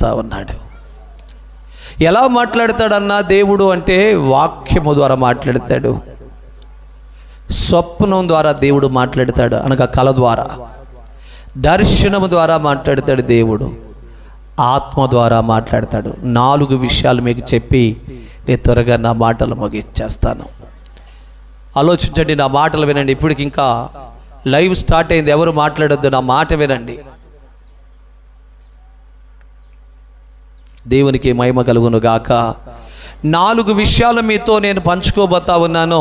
మాట్లాడుతూ ఉన్నాడు. ఎలా మాట్లాడతాడన్నా దేవుడు అంటే వాక్యము ద్వారా మాట్లాడతాడు, స్వప్నం ద్వారా దేవుడు మాట్లాడతాడు, అనగా కళ ద్వారా, దర్శనము ద్వారా మాట్లాడతాడు దేవుడు, ఆత్మ ద్వారా మాట్లాడతాడు. 4 విషయాలు మీకు చెప్పి నేను త్వరగా నా మాటలు ముగించేస్తాను. ఆలోచించండి, నా మాటలు వినండి. ఇప్పటికి ఇంకా లైవ్ స్టార్ట్ అయింది, ఎవరు మాట్లాడొద్దు, నా మాట వినండి. దేవునికి మహిమ కలుగును గాక. 4 విషయాలు మీతో నేను పంచుకోబోతా ఉన్నాను.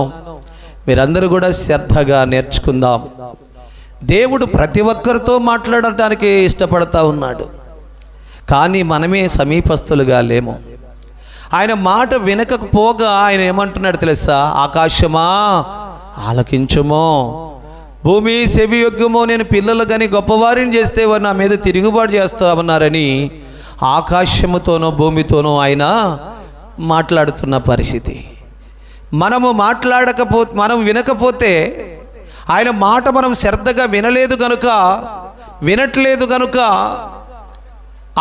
మీరందరూ కూడా శ్రద్ధగా నేర్చుకుందాం. దేవుడు ప్రతి ఒక్కరితో మాట్లాడటానికి ఇష్టపడతా ఉన్నాడు, కానీ మనమే సమీపస్తులుగా లేము. ఆయన మాట వినకపోగా ఆయన ఏమంటున్నాడు తెలుసా? ఆకాశమా ఆలకించుమో, భూమి సెవి యొగ్గుమో, నేను పిల్లలు కానీ గొప్పవారిని చేస్తే వారు నా మీద తిరుగుబాటు చేస్తా ఉన్నారని ఆకాశముతోనో భూమితోనో ఆయన మాట్లాడుతున్న పరిస్థితి. మనం వినకపోతే, ఆయన మాట మనం శ్రద్ధగా వినట్లేదు కనుక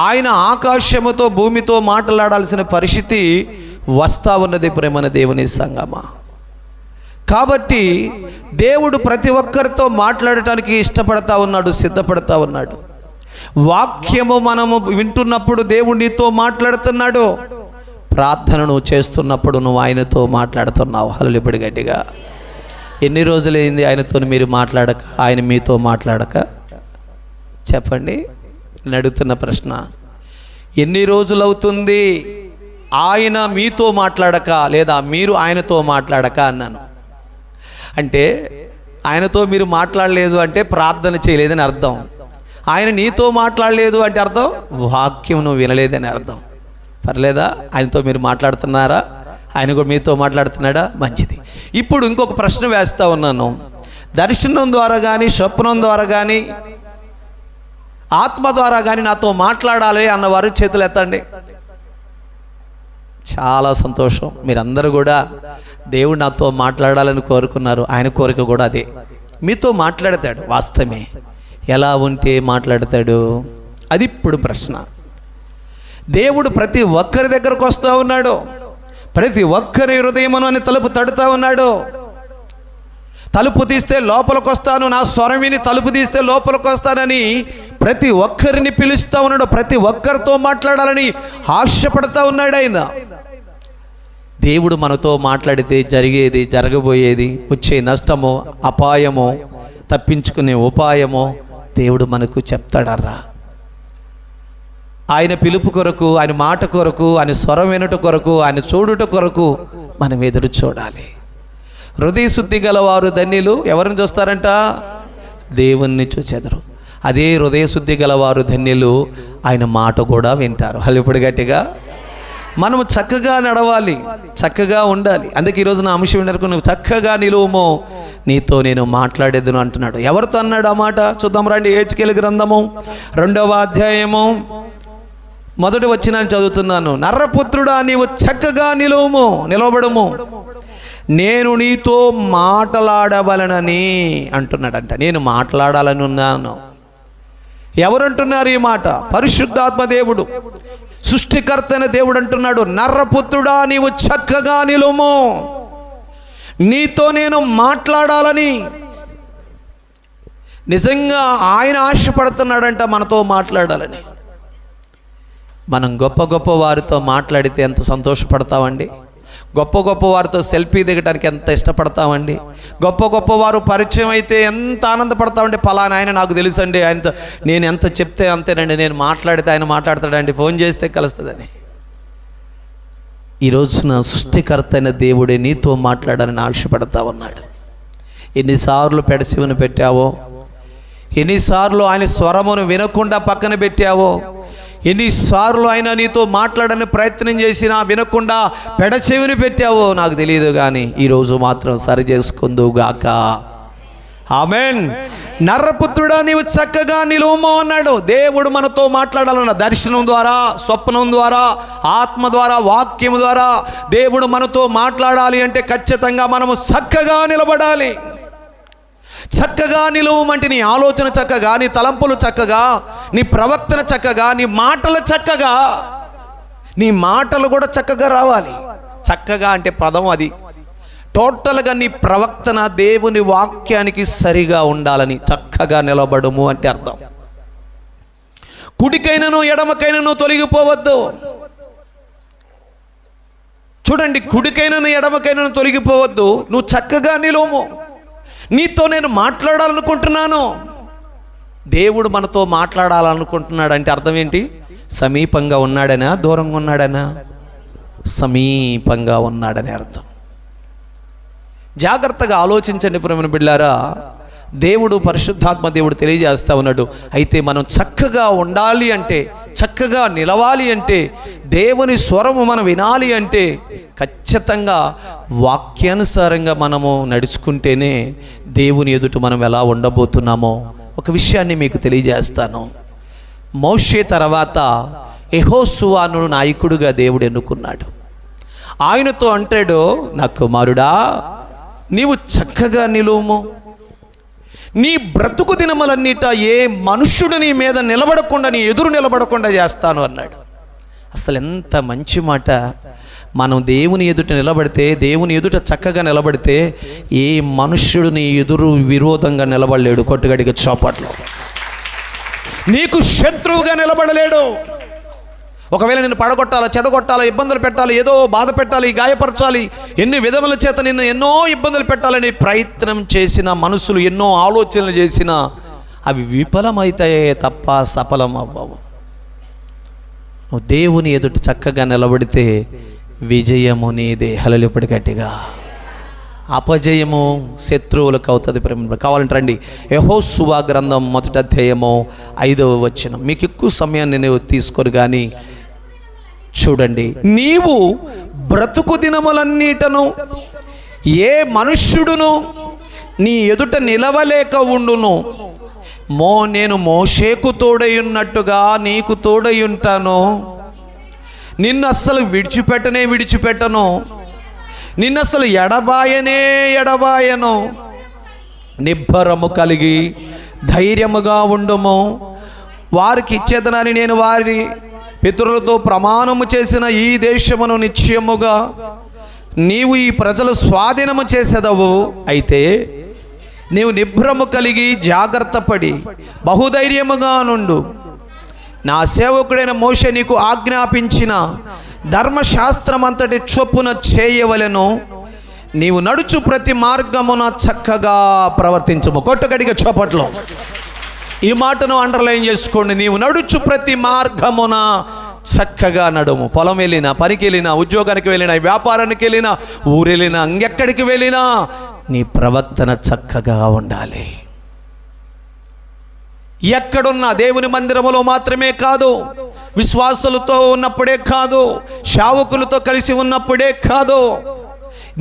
ఆయన ఆకాశముతో భూమితో మాట్లాడాల్సిన పరిస్థితి వస్తూ ఉన్నది ప్రేమన దేవుని సంగమా. కాబట్టి దేవుడు ప్రతి ఒక్కరితో మాట్లాడటానికి ఇష్టపడతా ఉన్నాడు, సిద్ధపడతా ఉన్నాడు. వాక్యము మనము వింటున్నప్పుడు దేవుడు నీతో మాట్లాడుతున్నాడు. ప్రార్థనను చేస్తున్నప్పుడు నువ్వు ఆయనతో మాట్లాడుతున్నావు. హల్లెలూయా. గట్టిగా ఎన్ని రోజులైంది ఆయనతో మీరు మాట్లాడక, ఆయన మీతో మాట్లాడక? చెప్పండి, నేను అడుగుతున్న ప్రశ్న. ఎన్ని రోజులవుతుంది ఆయన మీతో మాట్లాడక, లేదా మీరు ఆయనతో మాట్లాడక అన్నాను. అంటే ఆయనతో మీరు మాట్లాడలేదు అంటే ప్రార్థన చేయలేదని అర్థం. ఆయన నీతో మాట్లాడలేదు అంటే అర్థం వాక్యం నువ్వు వినలేదని అర్థం. పర్లేదా? ఆయనతో మీరు మాట్లాడుతున్నారా? ఆయన కూడా మీతో మాట్లాడుతున్నాడా? మంచిది. ఇప్పుడు ఇంకొక ప్రశ్న వేస్తూ ఉన్నాను. దర్శనం ద్వారా కానీ, స్వప్నం ద్వారా కానీ, ఆత్మ ద్వారా కానీ నాతో మాట్లాడాలి అన్నవారు చేతులు ఎత్తండి. చాలా సంతోషం. మీరందరూ కూడా దేవుడు నాతో మాట్లాడాలని కోరుకున్నారు. ఆయన కోరిక కూడా అదే, మీతో మాట్లాడతాడు. వాస్తవమే. ఎలా ఉంటే మాట్లాడతాడు? అది ఇప్పుడు ప్రశ్న. దేవుడు ప్రతి ఒక్కరి దగ్గరకు వస్తూ ఉన్నాడు. ప్రతి ఒక్కరి హృదయమును తలుపు తడుతూ ఉన్నాడు. తలుపు తీస్తే లోపలికి వస్తాను, నా స్వరం విని తలుపు తీస్తే లోపలికి వస్తానని ప్రతి ఒక్కరిని పిలుస్తూ ఉన్నాడు. ప్రతి ఒక్కరితో మాట్లాడాలని ఆశపడతా ఉన్నాడు ఆయన. దేవుడు మనతో మాట్లాడితే జరిగేది, జరగబోయేది, వచ్చే నష్టమో, అపాయమో, తప్పించుకునే ఉపాయమో దేవుడు మనకు చెప్తాడర్రా. ఆయన పిలుపు కొరకు, ఆయన మాట కొరకు, ఆయన స్వరం వినుట కొరకు, ఆయన చూడుట కొరకు మనం ఎదురు చూడాలి. హృదయ శుద్ధి గలవారు ధన్యులు. ఎవరిని చూస్తారంట? దేవుణ్ణి చూచెదరు. అదే హృదయ శుద్ధి గలవారు ధన్యులు, ఆయన మాట కూడా వింటారు. హల్లెలూయా. గట్టిగా మనము చక్కగా నడవాలి, చక్కగా ఉండాలి. అందుకే ఈరోజు నా అంశం వినరకు, నువ్వు చక్కగా నిలువుమో నీతో నేను మాట్లాడేదును అంటున్నాడు. ఎవరితో అన్నాడు ఆ మాట? చూద్దాం రండి. హెచ్కేలు గ్రంథము 2వ అధ్యాయము 1వ వచనాన్ని చదువుతున్నాను. నరపుత్రుడా, నీవు చక్కగా నిలవబడము, నేను నీతో మాట్లాడవలనని అంటున్నాడంట. నేను మాట్లాడాలని ఉన్నాను. ఎవరంటున్నారు ఈ మాట? పరిశుద్ధాత్మ దేవుడు, సృష్టికర్త అయిన దేవుడు అంటున్నాడు, నరపుత్రుడా నీవు చక్కగా నిలుము, నీతో నేను మాట్లాడాలని. నిజంగా ఆయన ఆశపడుతున్నాడంట మనతో మాట్లాడాలని. మనం గొప్ప గొప్ప వారితో మాట్లాడితే ఎంత సంతోషపడతామండి. గొప్ప గొప్ప వారితో సెల్ఫీ దిగడానికి ఎంత ఇష్టపడతామండి. గొప్ప గొప్ప వారు పరిచయం అయితే ఎంత ఆనందపడతామండి. పలానా ఆయన నాకు తెలుసండి, ఆయనతో నేను ఎంత చెప్తే అంతేనండి, నేను మాట్లాడితే ఆయన మాట్లాడతాడండి, ఫోన్ చేస్తే కలుస్తుందని. ఈ రోజున సృష్టికర్త అయిన దేవుడే నీతో మాట్లాడాలని ఆశపడతా ఉన్నాడు. ఎన్నిసార్లు పెడచెవిన పెట్టావో, ఎన్నిసార్లు ఆయన స్వరమును వినకుండా పక్కన పెట్టావో, ఎన్నిసార్లు ఆయన నీతో మాట్లాడని ప్రయత్నం చేసినా వినకుండా పెడచెవిని పెట్టావో నాకు తెలియదు, కానీ ఈరోజు మాత్రం సరి చేసుకుందువుగాక. ఆమెన్. నరపుత్రుడా నీవు చక్కగా నిలువుమో అన్నాడు. దేవుడు మనతో మాట్లాడాలన్న దర్శనం ద్వారా, స్వప్నం ద్వారా, ఆత్మ ద్వారా, వాక్యం ద్వారా దేవుడు మనతో మాట్లాడాలి అంటే ఖచ్చితంగా మనము చక్కగా నిలబడాలి. చక్కగా నిలువమంటే నీ ఆలోచన చక్కగా, నీ తలంపులు చక్కగా, నీ ప్రవర్తన చక్కగా, నీ మాటలు చక్కగా, నీ మాటలు కూడా చక్కగా రావాలి. చక్కగా అంటే పదం అది, టోటల్గా నీ ప్రవర్తన దేవుని వాక్యానికి సరిగా ఉండాలని. చక్కగా నిలబడము అంటే అర్థం. కుడికైనను ఎడమకైనను తొలగిపోవద్దు. చూడండి, కుడికైనను ఎడమకైనను తొలగిపోవద్దు. నువ్వు చక్కగా నిలువము. నీతో నేను మాట్లాడాలనుకుంటున్నాను. దేవుడు మనతో మాట్లాడాలనుకుంటున్నాడు అంటే అర్థం ఏంటి? సమీపంగా ఉన్నాడనా, దూరంగా ఉన్నాడనా? సమీపంగా ఉన్నాడని అర్థం. జాగ్రత్తగా ఆలోచించండి ప్రియమైన బిడ్డలారా. దేవుడు, పరిశుద్ధాత్మ దేవుడు తెలియజేస్తా ఉన్నాడు. అయితే మనం చక్కగా ఉండాలి అంటే, చక్కగా నిలవాలి అంటే, దేవుని స్వరము మనం వినాలి అంటే ఖచ్చితంగా వాక్యానుసారంగా మనము నడుచుకుంటేనే దేవుని ఎదుట మనం ఎలా ఉండబోతున్నామో ఒక విషయాన్ని మీకు తెలియజేస్తాను. మోషే తర్వాత యెహోషువను నాయకుడిగా దేవుడు ఎన్నుకున్నాడు. ఆయనతో అంటాడు, నా కుమారుడా, నీవు చక్కగా నిలువుము. నీ బ్రతుకు దినములన్నిట ఏ మనుష్యుడు నీ మీద నిలబడకుండా, నీ ఎదురు నిలబడకుండా చేస్తాను అన్నాడు. అసలు ఎంత మంచి మాట. మనం దేవుని ఎదుట నిలబడితే, దేవుని ఎదుట చక్కగా నిలబడితే ఏ మనుష్యుడు నీ ఎదురు విరోధంగా నిలబడలేడు. కొట్టుగడిగా చోపాట్లో నీకు శత్రువుగా నిలబడలేడు. ఒకవేళ నిన్ను పడగొట్టాలా, చెడగొట్టాలా, ఇబ్బందులు పెట్టాలి, ఏదో బాధ పెట్టాలి, గాయపరచాలి, ఎన్ని విధముల చేత నిన్ను ఎన్నో ఇబ్బందులు పెట్టాలని ప్రయత్నం చేసిన మనుషులు, ఎన్నో ఆలోచనలు చేసినా అవి విఫలమవుతాయే తప్ప సఫలం అవ్వవు. నువ్వు దేవుని ఎదుట చక్కగా నిలబడితే విజయము నీదే. హల్లెలూయా గట్టిగా. అపజయము శత్రువులకు అవుతుంది. కావాలంటే రండి, యెహోషువ గ్రంథం 1వ అధ్యాయము 5వ వచనం. మీకు ఎక్కువ సమయాన్ని నేను తీసుకొని కానీ చూడండి. నీవు బ్రతుకు దినములన్నిటను ఏ మనుష్యుడును నీ ఎదుట నిలవలేక ఉండును. నేను మోషేకు తోడై ఉన్నట్టుగా నీకు తోడై ఉంటాను. నిన్ను అస్సలు విడిచిపెట్టను. నిన్ను అసలు ఎడబాయను. నిబ్బరము కలిగి ధైర్యముగా ఉండుము. వారికి ఇచ్చేదనని నేను వారి పితరులతో ప్రమాణము చేసిన ఈ దేశమును నిశ్చయముగా నీవు ఈ ప్రజలు స్వాధీనము చేసేదవు. అయితే నీవు నిబ్బరము కలిగి జాగ్రత్త పడి బహుధైర్యముగా నుండు. నా సేవకుడైన మోషే నీకు ఆజ్ఞాపించిన ధర్మశాస్త్రం అంతటి చొప్పున చేయవలెను. నీవు నడుచు ప్రతి మార్గమున చక్కగా ప్రవర్తించము. కొట్టగడిగా చోపట్లో ఈ మాటను అండర్లైన్ చేసుకోండి. నీవు నడుచు ప్రతి మార్గమున చక్కగా నడుము. పొలం వెళ్ళినా, పనికి వెళ్ళినా, ఉద్యోగానికి వెళ్ళినా, వ్యాపారానికి వెళ్ళినా, ఊరు వెళ్ళినా, ఇంకెక్కడికి వెళ్ళినా నీ ప్రవర్తన చక్కగా ఉండాలి. ఎక్కడున్నా దేవుని మందిరములో మాత్రమే కాదు, విశ్వాసులతో ఉన్నప్పుడే కాదు, సేవకులతో కలిసి ఉన్నప్పుడే కాదు,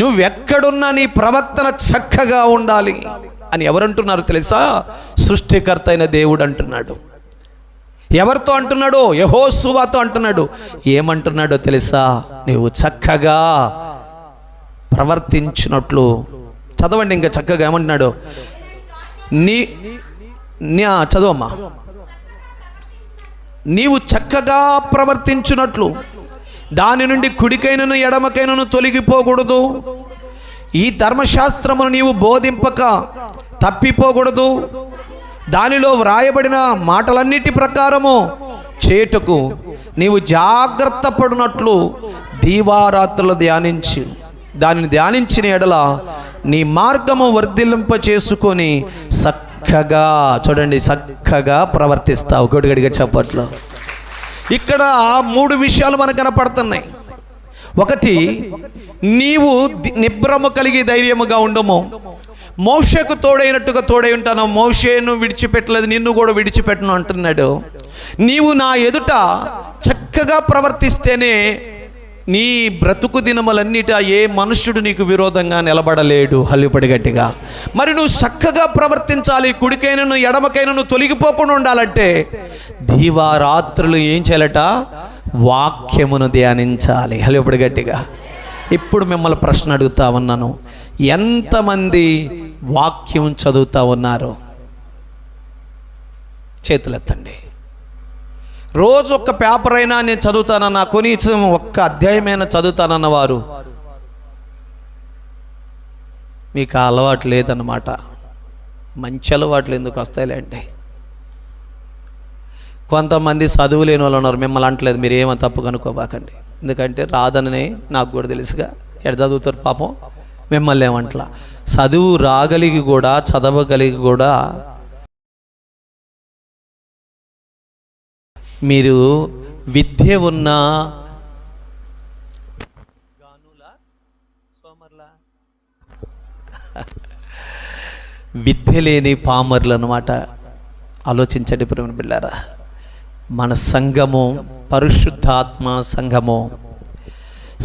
నువ్వెక్కడున్నా నీ ప్రవర్తన చక్కగా ఉండాలి అని ఎవరంటున్నారు తెలుసా? సృష్టికర్త అయిన దేవుడు అంటున్నాడు. ఎవరితో అంటున్నాడు? యెహోషువతో అంటున్నాడు. ఏమంటున్నాడో తెలుసా? నీవు చక్కగా ప్రవర్తించినట్లు. చదవండి ఇంకా చక్కగా ఏమంటున్నాడు? చదవమ్మా. నీవు చక్కగా ప్రవర్తించున్నట్లు దాని నుండి కుడికైనను ఎడమకైనను తొలగిపోకూడదు. ఈ ధర్మశాస్త్రమును నీవు బోధింపక తప్పిపోకూడదు. దానిలో వ్రాయబడిన మాటలన్నిటి ప్రకారము చేయుటకు నీవు జాగ్రత్త పడినట్లు దీవారాత్రులు ధ్యానించి దానిని ధ్యానించిన ఎడల నీ మార్గము వర్ధిల్లింప చేసుకొని చక్కగా, చూడండి, చక్కగా ప్రవర్తిస్తావు. గడిగడిగా చప్పట్లో. ఇక్కడ 3 విషయాలు మనకు కనపడుతున్నాయి. ఒకటి, నీవు నిబ్బరము కలిగి ధైర్యముగా ఉండము. మోషేకు తోడైనట్టుగా తోడై ఉంటాను. మోషేను విడిచిపెట్టలేదు, నిన్ను కూడా విడిచిపెట్టను అంటున్నాడు. నీవు నా ఎదుట చక్కగా ప్రవర్తిస్తేనే నీ బ్రతుకు దినములన్నిట ఏ మనుష్యుడు నీకు విరోధంగా నిలబడలేడు. హల్లిపడి గట్టిగా. మరి నువ్వు చక్కగా ప్రవర్తించాలి. కుడికైనను ఎడమకైనను తొలగిపోకుండా ఉండాలంటే దీవారాత్రులు ఏం చేయాలట? వాక్యమును ధ్యానించాలి. హల్లిపడి గట్టిగా. ఇప్పుడు మిమ్మల్ని ప్రశ్న అడుగుతా ఉన్నాను. ఎంతమంది వాక్యం చదువుతూ ఉన్నారు? చేతులెత్తండి. రోజు ఒక్క పేపర్ అయినా నేను చదువుతానన్న, కనీసం ఒక్క అధ్యాయమైనా చదువుతానన్న వారు మీకు ఆ అలవాటు లేదన్నమాట. మంచి అలవాట్లు ఎందుకు వస్తాయిలేండి. కొంతమంది చదువు లేని వాళ్ళు ఉన్నారు, మిమ్మల్ని అంటలేదు, మీరు ఏమో తప్పు కనుక్కోబాకండి. ఎందుకంటే రాదని నాకు కూడా తెలుసుగా, ఎక్కడ చదువుతారు పాపం, మిమ్మల్ని ఏమంటలా. చదువు రాగలిగి కూడా, చదవగలిగి కూడా మీరు విద్య ఉన్న విద్య లేని పామర్లు అన్నమాట. ఆలోచించండి ప్రేమ బిడ్డలారా. మన సంఘము పరిశుద్ధాత్మ సంఘము.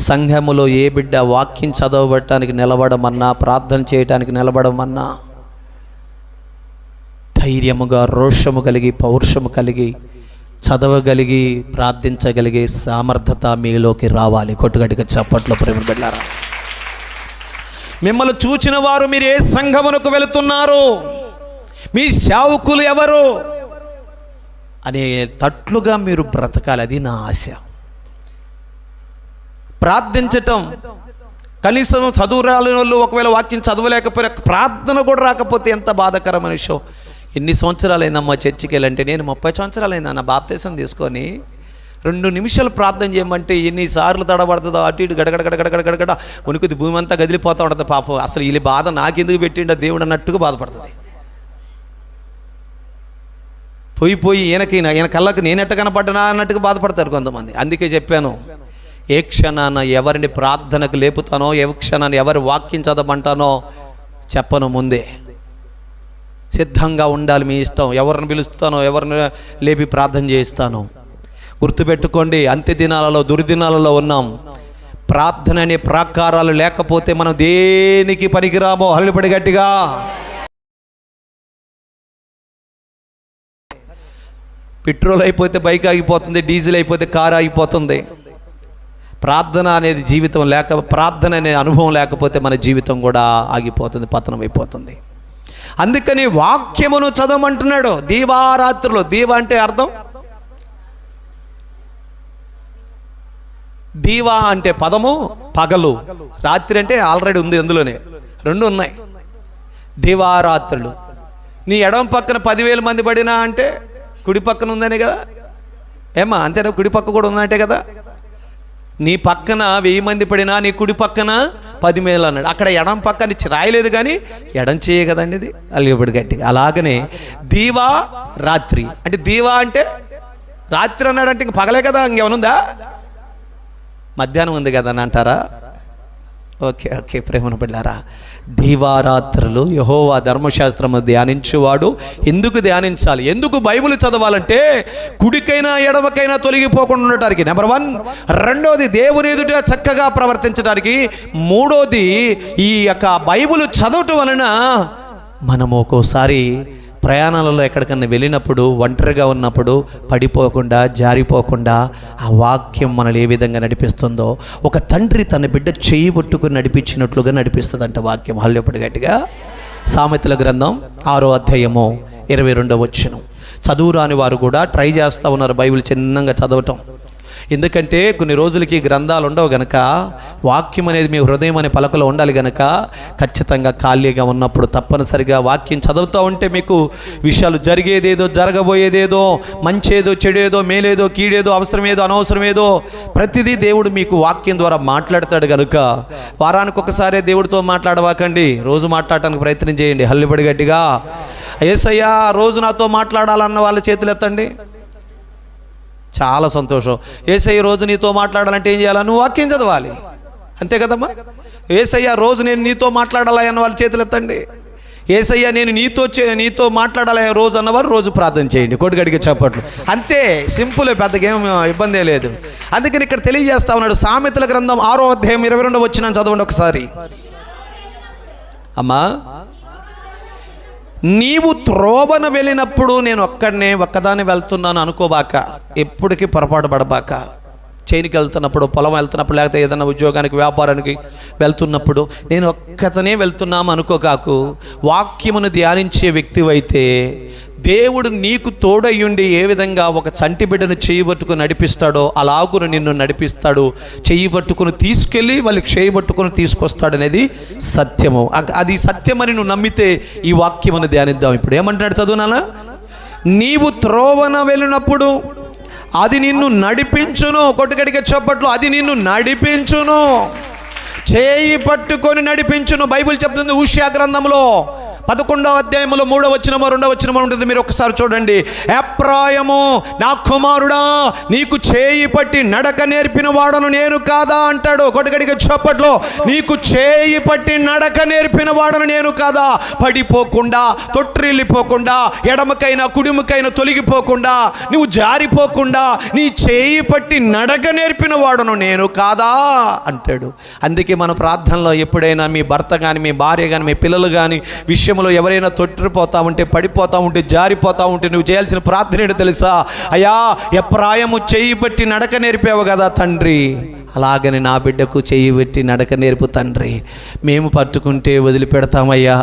సంఘములో ఏ బిడ్డ వాక్యం చదవబడటానికి నిలబడమన్నా, ప్రార్థన చేయటానికి నిలబడమన్నా ధైర్యముగా, రోషము కలిగి, పౌరుషము కలిగి, చదవగలిగి, ప్రార్థించగలిగే సామర్థ్యత మీలోకి రావాలి. కొట్టుగట్టిగా చప్పట్లో ప్రేమ బిడ్డలారా. మిమ్మల్ని చూచిన వారు మీరు ఏ సంఘమునకు వెళుతున్నారు, మీ సేవకులు ఎవరు అనే తట్లుగా మీరు బ్రతకాలి. అది నా ఆశ. ప్రార్థించటం, కనీసం చదువు రాని వాళ్ళు ఒకవేళ వాక్యం చదవలేకపోయినా ప్రార్థన కూడా రాకపోతే ఎంత బాధాకరమైన విషయం. ఎన్ని సంవత్సరాలైందమ్మా చర్చికి వెళ్ళంటే, నేను 30 సంవత్సరాలైందా నా బాప్తీసం తీసుకొని 2 నిమిషాలు ప్రార్థన చేయమంటే ఎన్నిసార్లు తడబడుతుందో, అటు ఇటు గడగడ ఉనికిది భూమి అంతా కదిలిపోతూ ఉంటుంది. పాపం అసలు వీళ్ళ బాధ నాకెందుకు పెట్టిండ దేవుడు అన్నట్టుగా బాధపడుతుంది. పోయి ఈయన కళ్ళకు నేనెట్ట కనపడ్డా అన్నట్టుగా బాధపడతారు కొంతమంది. అందుకే చెప్పాను, ఏ క్షణాన ఎవరిని ప్రార్థనకు లేపుతానో, ఏ క్షణాన్ని ఎవరి వాక్యం చదవమంటానో చెప్పను ముందే. సిద్ధంగా ఉండాలి. మీ ఇష్టం, ఎవరిని పిలుస్తానో, ఎవరిని లేపి ప్రార్థన చేయిస్తానో. గుర్తుపెట్టుకోండి, అంత్య దినాలలో, దుర్దినాలలో ఉన్నాం. ప్రార్థన అనే ప్రాకారాలు లేకపోతే మనం దేనికి పనికిరామో. హల్లిపడి గట్టిగా. పెట్రోల్ అయిపోతే బైక్ ఆగిపోతుంది, డీజిల్ అయిపోతే కారు ఆగిపోతుంది. ప్రార్థన అనేది జీవితం ప్రార్థన అనే అనుభవం లేకపోతే మన జీవితం కూడా ఆగిపోతుంది, పతనం అయిపోతుంది. అందుకని వాక్యమును చదవమంటున్నాడు. దీవారాత్రులు, దీవ అంటే అర్థం, దీవా అంటే పదము పగలు, రాత్రి అంటే ఆల్రెడీ ఉంది, అందులోనే 2 ఉన్నాయి. దీవారాత్రులు. నీ ఎడమ పక్కన 10,000 మంది పడినా అంటే కుడి పక్కన ఉందనే కదా. ఏమా అంతేనా? కుడి పక్క కూడా ఉందంటే కదా. నీ పక్కన 1000 మంది పడినా నీ కుడి పక్కన 10,000 అన్నాడు. అక్కడ ఎడం పక్కన రాయలేదు కానీ ఎడం చేయ కదండి ఇది, అల్లిపడి గట్టిగా. అలాగనే దీవా రాత్రి అంటే, దీవా అంటే రాత్రి అన్నాడు అంటే ఇంక పగలే కదా, ఇంకేమనుందా? మధ్యాహ్నం ఉంది కదా అని అంటారా? ఓకే ప్రేమను బిడ్డారా. దీవారాత్రులు యెహోవా ధర్మశాస్త్రము ధ్యానించువాడు. ఎందుకు ధ్యానించాలి, ఎందుకు బైబిల్ చదవాలంటే కుడికైనా ఎడమకైనా తొలగిపోకుండా ఉండటానికి, నెంబర్ 1. రెండోది దేవుని ఎదుట చక్కగా ప్రవర్తించడానికి. మూడోది ఈ యొక్క బైబిల్ చదవటం వలన మనము ఒక్కోసారి ప్రయాణాలలో ఎక్కడికన్నా వెళ్ళినప్పుడు, ఒంటరిగా ఉన్నప్పుడు పడిపోకుండా, జారిపోకుండా ఆ వాక్యం మనల్ని ఏ విధంగా నడిపిస్తుందో, ఒక తండ్రి తన బిడ్డ చేయి పట్టుకుని నడిపించినట్లుగా నడిపిస్తుందంట వాక్యం. హల్లెలూయా గట్టిగా. సామెతల గ్రంథం 6వ అధ్యాయము 22వ వచనం. చదువు రాని వారు కూడా ట్రై చేస్తూ ఉన్నారు బైబిల్ చిన్నగా చదవటం. ఎందుకంటే కొన్ని రోజులకి గ్రంథాలు ఉండవు గనక, వాక్యం అనేది మీ హృదయం అనే పలకలో ఉండాలి గనక, ఖచ్చితంగా ఖాళీగా ఉన్నప్పుడు తప్పనిసరిగా వాక్యం చదువుతూ ఉంటే మీకు విషయాలు జరిగేదేదో, జరగబోయేదేదో, మంచేదో, చెడేదో, మేలేదో, కీడేదో, అవసరమేదో, అనవసరమేదో ప్రతిదీ దేవుడు మీకు వాక్యం ద్వారా మాట్లాడతాడు కనుక వారానికి ఒకసారి దేవుడితో మాట్లాడవాకండి, రోజు మాట్లాడటానికి ప్రయత్నం చేయండి. హల్లిపడి గట్టిగా. యేసయ్యా రోజు నాతో మాట్లాడాలన్న వాళ్ళ చేతులు ఎత్తండి. చాలా సంతోషం. యేసయ్య రోజు నీతో మాట్లాడాలంటే ఏం చేయాలి? నువ్వు వాక్యం చదవాలి, అంతే కదమ్మా. యేసయ్య రోజు నేను నీతో మాట్లాడాలి అన్న వాళ్ళ చేతులు ఎత్తండి. యేసయ్య నేను నీతో మాట్లాడాలి రోజు అన్నవారు రోజు ప్రార్థన చేయండి. కొట్టుగడికి చప్పట్లు. అంతే, సింపుల్, పెద్దగా ఏం ఇబ్బంది లేదు. అందుకని ఇక్కడ తెలియజేస్తా ఉన్నాడు. సామెతల గ్రంథం 6వ అధ్యాయం 22వ వచనం చదవండి ఒకసారి. అమ్మా, నీవు త్రోవన వెళ్ళినప్పుడు నేను ఒక్కదాన్ని వెళ్తున్నాను అనుకోబాక, ఎప్పటికీ పొరపాటు పడబాక. చేనికి వెళ్తున్నప్పుడు, పొలం వెళ్తున్నప్పుడు, లేకపోతే ఏదైనా ఉద్యోగానికి వ్యాపారానికి వెళ్తున్నప్పుడు నేను ఒక్కతనే వెళ్తున్నాము అనుకోకాకు. వాక్యమును ధ్యానించే వ్యక్తివైతే దేవుడు నీకు తోడయ్యుండి ఏ విధంగా ఒక చంటి బిడ్డను చెయ్యి పట్టుకుని నడిపిస్తాడో అలాగును నిన్ను నడిపిస్తాడు. చెయ్యి పట్టుకుని తీసుకెళ్ళి మళ్ళీ చేయి పట్టుకుని తీసుకొస్తాడనేది సత్యము. అది సత్యమని నువ్వు నమ్మితే ఈ వాక్యమును ధ్యానిద్దాం. ఇప్పుడు ఏమంటాడు చదువునానా? నీవు త్రోవన వెళ్ళినప్పుడు అది నిన్ను నడిపించును. కొట్టుగడిగే చప్పట్లు, అది నిన్ను నడిపించును, చేయి పట్టుకొని నడిపించును. బైబిల్ చెప్తుంది హోషేయ గ్రంథంలో 11వ అధ్యాయంలో 3వ వచనమో 2వ వచనమో ఉంటుంది. మీరు ఒకసారి చూడండి. ఎఫ్రాయిము నా కుమారుడా, నీకు చేయి పట్టి నడక నేర్పిన వాడను నేను కాదా అంటాడు. కొట్టుగడిగే చప్పట్లో, నీకు చేయి పట్టి నడక నేర్పిన వాడను నేను కాదా? పడిపోకుండా, తొట్టిల్లిపోకుండా, ఎడమకైనా కుడిముకైనా తొలగిపోకుండా, నువ్వు జారిపోకుండా నీ చేయి పట్టి నడక నేర్పిన వాడను నేను కాదా అంటాడు. అందుకే మన ప్రార్థనలో ఎప్పుడైనా మీ భర్త కానీ, మీ భార్య కానీ, మీ పిల్లలు కానీ విషయంలో ఎవరైనా తొట్టిపోతా ఉంటే, పడిపోతా ఉంటే, జారిపోతా ఉంటే నువ్వు చేయాల్సిన ప్రార్థన ఏంటో తెలుసా? అయ్యా, ఎఫ్రాయిము చెయ్యి పట్టి నడక నేర్పావు కదా తండ్రి, అలాగని నా బిడ్డకు చెయ్యి పెట్టి నడక నేర్పు తండ్రి. మేము పట్టుకుంటే వదిలిపెడతామయ్యా,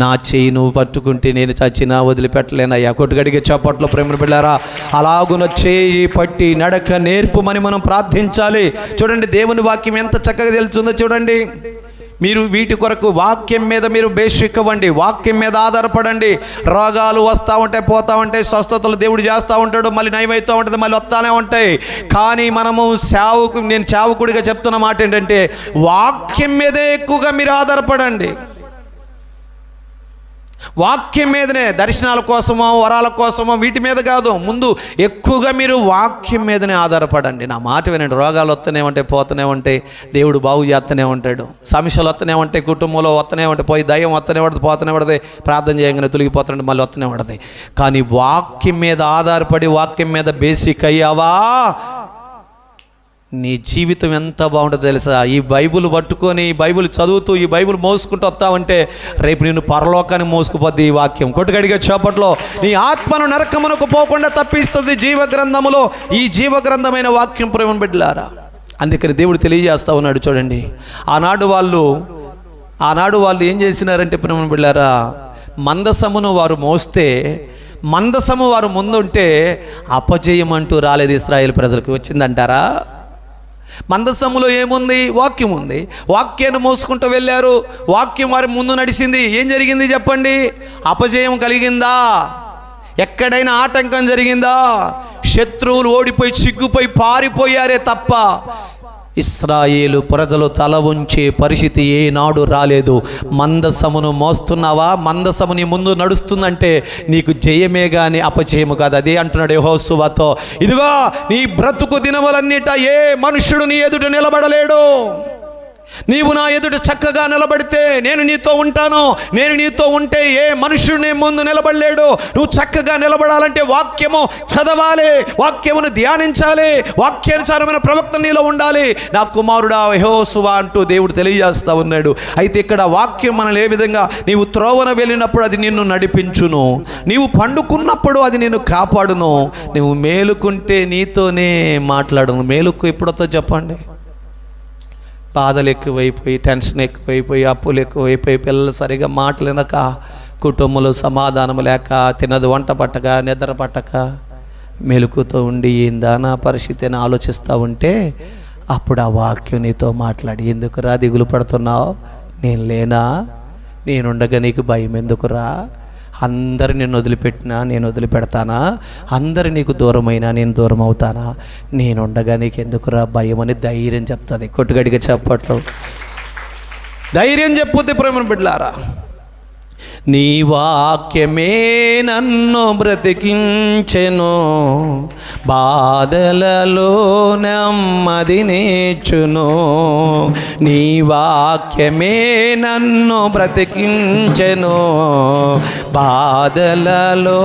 నా చెయ్యి నువ్వు పట్టుకుంటే నేను చచ్చినా వదిలిపెట్టలేనయ్యా. కొట్టుగడిగే చప్పట్లో ప్రేమ బిడ్డారా, అలాగున చేయి పట్టి నడక నేర్పుమని మనం ప్రార్థించాలి. చూడండి, దేవుని వాక్యం ఎంత చక్కగా తెలుస్తుందో చూడండి. మీరు వీటి కొరకు వాక్యం మీద మీరు బేసిక్ ఇవ్వండి, వాక్యం మీద ఆధారపడండి. రోగాలు వస్తూ ఉంటాయి, పోతూ ఉంటాయి, స్వస్థతలు దేవుడు చేస్తూ ఉంటాడు, మళ్ళీ నయమవుతూ ఉంటుంది, మళ్ళీ వస్తూనే ఉంటాయి. కానీ మనము నేను సేవకుడిగా చెప్తున్న మాట ఏంటంటే, వాక్యం మీదే ఎక్కువగా మీరు ఆధారపడండి. వాక్యం మీదనే, దర్శనాల కోసమో వరాల కోసమో వీటి మీద కాదు, ముందు ఎక్కువగా మీరు వాక్యం మీదనే ఆధారపడండి. నా మాట వినండి. రోగాలు వస్తూనే ఉంటాయి, పోతూనే ఉంటాయి, దేవుడు బాగు చేస్తూనే ఉంటాడు. సమస్యలు వస్తూనే ఉంటాయి, కుటుంబంలో వస్తూనే ఉంటాయి, పోయి దయ్యం వస్తూనే పడుతుంది, పోతూనే పడుతుంది, ప్రార్థన చేయగానే తొలగిపోతుంటే మళ్ళీ వస్తూనే పడుతుంది. కానీ వాక్యం మీద ఆధారపడి వాక్యం మీద బేసిక్ అయ్యావా, నీ జీవితం ఎంత బాగుంటుందో తెలుసా? ఈ బైబిల్ పట్టుకొని, ఈ బైబిల్ చదువుతూ, ఈ బైబిల్ మోసుకుంటూ వస్తావంటే రేపు నిన్ను పరలోకాన్ని మోసుకుపోద్ది ఈ వాక్యం. కొట్టుగడిగే చప్పట్లో నీ ఆత్మను నరకమునకు పోకుండా తప్పిస్తుంది జీవగ్రంథములో ఈ జీవగ్రంథమైన వాక్యం. ప్రేమ బిడ్డలారా, అందుకని దేవుడు తెలియజేస్తా ఉన్నాడు. చూడండి, ఆనాడు వాళ్ళు ఏం చేసినారంటే ప్రేమ బిడ్డలారా, మందసమును వారు మోస్తే, మందసము వారు ముందుంటే అపజయం అంటూ రాలేదు ఇశ్రాయేలు ప్రజలకు. వచ్చిందంటారా? మందసములో ఏముంది? వాక్యం ఉంది. వాక్యాన్ని మోసుకుంటూ వెళ్ళారు, వాక్యం వారి ముందు నడిచింది. ఏం జరిగింది చెప్పండి? అపజయం కలిగిందా? ఎక్కడైనా ఆటంకం జరిగిందా? శత్రువులు ఓడిపోయి సిగ్గుపోయి పారిపోయారే తప్ప ఇశ్రాయేలు ప్రజలు తల ఉంచే పరిస్థితి ఏనాడు రాలేదు. మందసమును మోస్తున్నావా? మందసము నీ ముందు నడుస్తుందంటే నీకు జయమే కానీ అపజయము కాదు. అదే అంటున్నాడు యెహోషువతో, ఇదిగో నీ బ్రతుకు దినములన్నిట ఏ మనుష్యుడు నీ ఎదుట నిలబడలేడు. నీవు నా ఎదుట చక్కగా నిలబడితే నేను నీతో ఉంటాను, నేను నీతో ఉంటే ఏ మనుషుడు నీ ముందు నిలబడలేడు. నువ్వు చక్కగా నిలబడాలంటే వాక్యము చదవాలి, వాక్యమును ధ్యానించాలి, వాక్యానుసారమైన ప్రవక్త నీలో ఉండాలి. నా కుమారుడా యెహోషువ అంటూ దేవుడు తెలియజేస్తూ ఉన్నాడు. అయితే ఇక్కడ వాక్యం మనల్ని ఏ విధంగా, నీవు త్రోవన వెళ్ళినప్పుడు అది నిన్ను నడిపించును, నీవు పండుకున్నప్పుడు అది నిన్ను కాపాడును, నువ్వు మేలుకుంటే నీతోనే మాట్లాడును. మేలుకు ఎప్పుడొతో చెప్పండి? బాధలు ఎక్కువైపోయి, టెన్షన్ ఎక్కువైపోయి, అప్పులు ఎక్కువైపోయి, పిల్లలు సరిగా మాటలనక, కుటుంబంలో సమాధానం లేక, తినదు వంట పట్టక, నిద్ర పట్టక, మెలుకుతో ఉండి ఏందా నా పరిస్థితి అని ఆలోచిస్తూ ఉంటే అప్పుడు ఆ వాక్యం నీతో మాట్లాడి, ఎందుకురా దిగులు పడుతున్నావు? నేను లేనా? నేనుండగా నీకు భయం ఎందుకురా? అందరు నిన్ను వదిలిపెట్టినా నేను వదిలిపెడతానా? అందరు నీకు దూరమైనా నేను దూరం అవుతానా? నేనుండగా నీకు ఎందుకురా భయం అని ధైర్యం చెప్తుంది. కొట్టుగడిగా చెప్పట్లు ధైర్యం చెప్పుద్ది ప్రేమ బిడ్డలారా. నీ వాక్యమే నన్ను బ్రతికించెను, బాధలలో నెమ్మది నేర్చును. నీ వాక్యమే నన్ను బ్రతికించెను, బాధలలో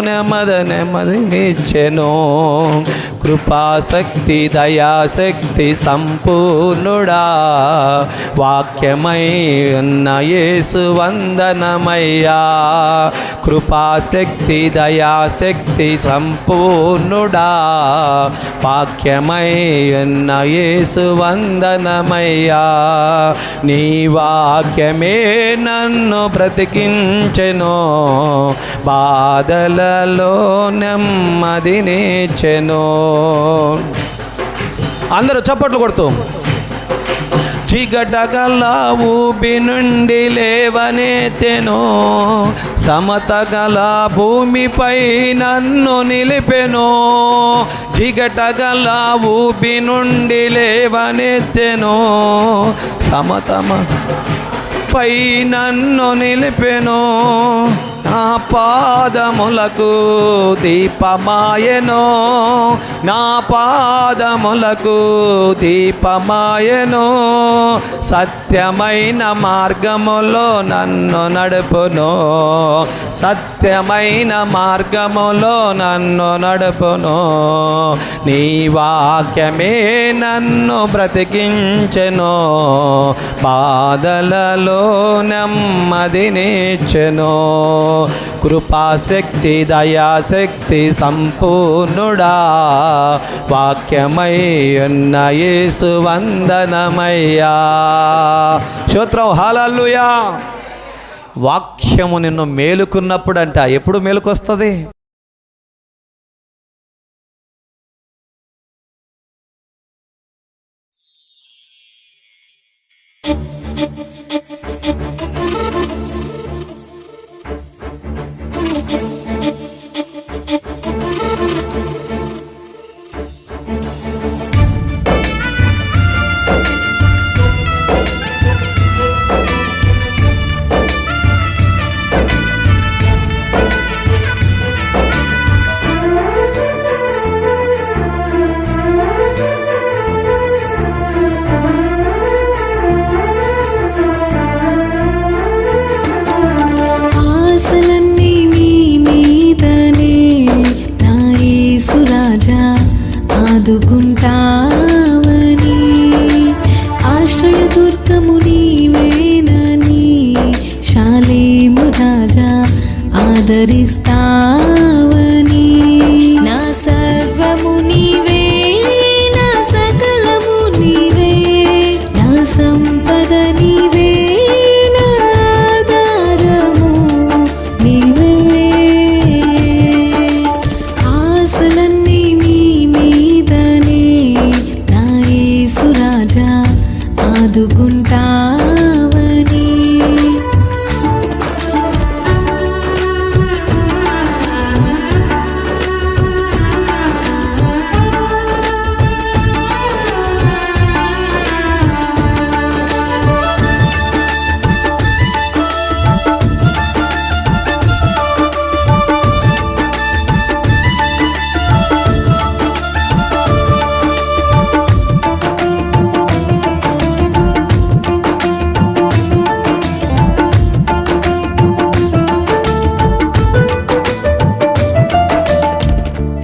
నెమ్మది నేర్చెను. కృపాశక్తి దయాశక్తి సంపూర్ణుడా, వాక్యమై ఉన్న యేసు వందనమయ్యా. కృపాశక్తి దయాశక్తి సంపూర్ణుడా, వాక్యమై ఉన్న యేసు వందనమయ్యా. నీ వాక్యమే నన్ను బ్రతికించెను, బాధలలో నెమ్మదినిచ్చెను. అందరూ చప్పట్లు కొడుతూ, చిగటగల ఊబి నుండి లేవనెత్తెను, సమతగల భూమిపై నన్ను నిలిపెను. జిగటగల ఊబి నుండి లేవనెత్తెను, సమతమపై నన్ను నిలిపెను. నా పాదములకు దీపమాయెను, నా పాదములకు దీపమాయెను. సత్యమైన మార్గములో నన్ను నడుపును, సత్యమైన మార్గములో నన్ను నడుపును. నీ వాక్యమే నన్ను బ్రతికించెను, బాధలలో నెమ్మదినిచ్చెను. కృపాశక్తి దయాశక్తి సంపూర్ణుడా, వాక్యమై ఉన్న యేసు వందనమయ్యా. స్తోత్రం, హల్లెలూయా. వాక్యము నిన్ను మేలుకున్నప్పుడంట. ఎప్పుడు మేలుకొస్తుంది? ఆదుకుంటావని, ఆశ్రయదుర్గము నీవేనని, శాలేము రాజా ఆదరిస్తావని. నా సర్వము నీవే, నా సకలము నీవే, నా సంపద నీవే, నా ఆధారము నీవే. ఆశలన్నీ ఆదుకుంటావని.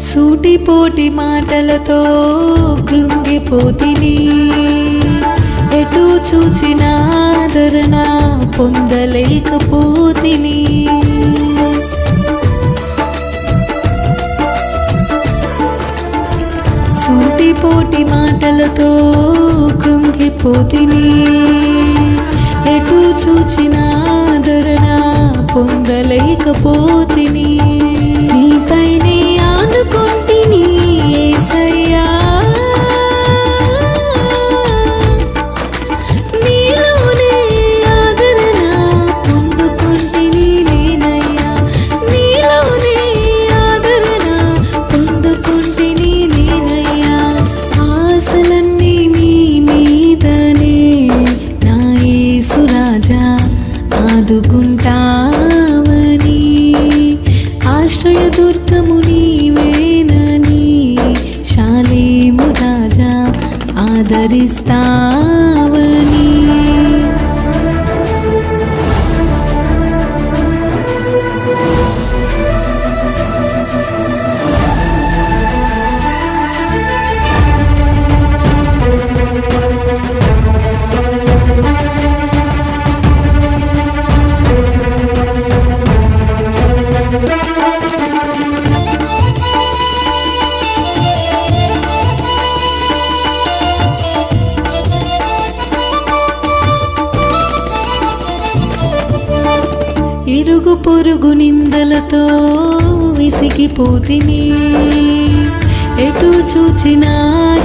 సూటిపోటి మాటలతో కృంగిపోతిని, ఎటు చూచిన ఆదరణ పొందలేకపోతిని. సూటిపోటి మాటలతో కృంగిపోతిని, ఎటు చూచిన ఆదరణ పొందలేకపోతిని. నీపైనే ఆనుకుంటిని యేసయ్యా, నీలోనే ఆదరణ పొందుకుంటిని నేనయ్యా, నీలోనే ఆదరణ పొందుకుంటిని నేనయ్యా. ఆశలన్నీ నీ మీదనే నా యేసు రాజా ఆదుకుంటావని, ఆశ్రయదుర్గము నీవేనని, శాలేము రాజా ఆదరిస్తావని. ఇరుగు పొరుగు నిందలతో విసిగిపోతిని, ఎటు చూచినా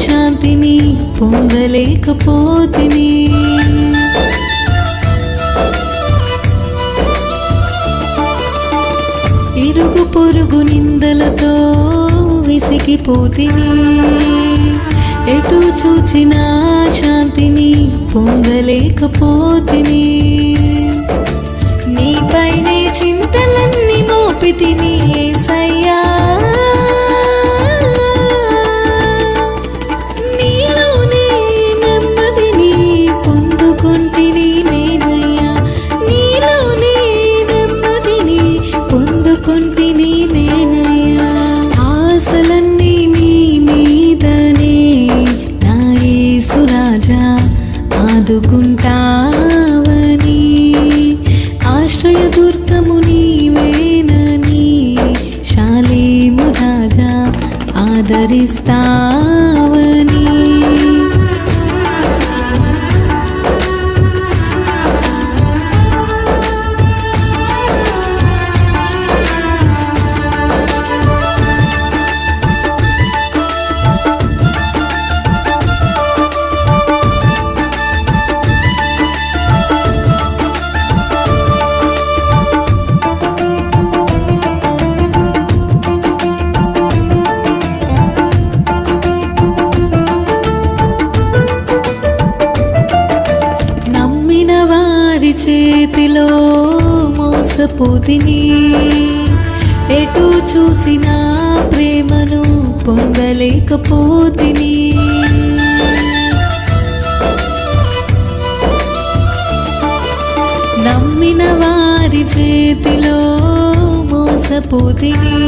శాంతిని పొందలేకపోతిని. ఇరుగు పొరుగు నిందలతో విసిగిపోతిని, ఎటు చూచినా శాంతిని పొందలేకపోతిని. నీపైనే చింతలన్నీ మోపితిని యేసయ్యా, నీలోనే నెమ్మదిని పొందుకొంటిని నేనయ్యా, నీలోనే నెమ్మదిని పొందుకొంటిని నేనయ్యా. ఆశలన్నీ నీ మీదనే నా యేసు రాజా ఆదుకుంటావని, ఆశ్రయ దుర్గము నీవేనని శాలేము రాజా ఆదరిస్తావని. చేతిలో మోసపోతిని, ఎటు చూసినా ప్రేమను పొందలేకపోతిని. నమ్మిన వారి చేతిలో మోసపోతిని,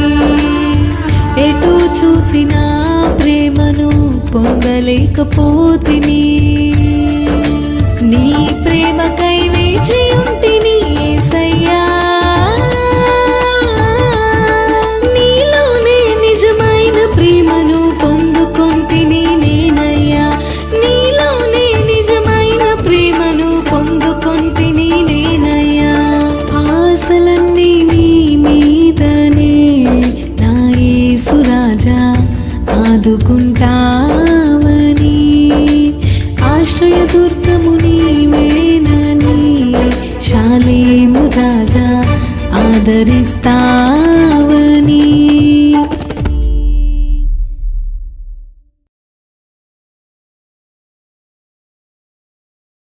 ఎటు చూసినా ప్రేమను పొందలేకపోతిని. నీ ప్రేమకై వేచి ఉంటిని యేసయ్యా, నీలోనే నిజమైన ప్రేమను పొందుకొంటిని నేనయ్యా, నీలోనే నిజమైన ప్రేమను పొందుకొంటిని నేనయ్యా. ఆశలన్నీ నీ మీదనే నా యేసు రాజా ఆదుకుంటావని, ఆశ్రయ దుర్గము నీవేనని శాలేము రాజా ఆదరిస్తావని.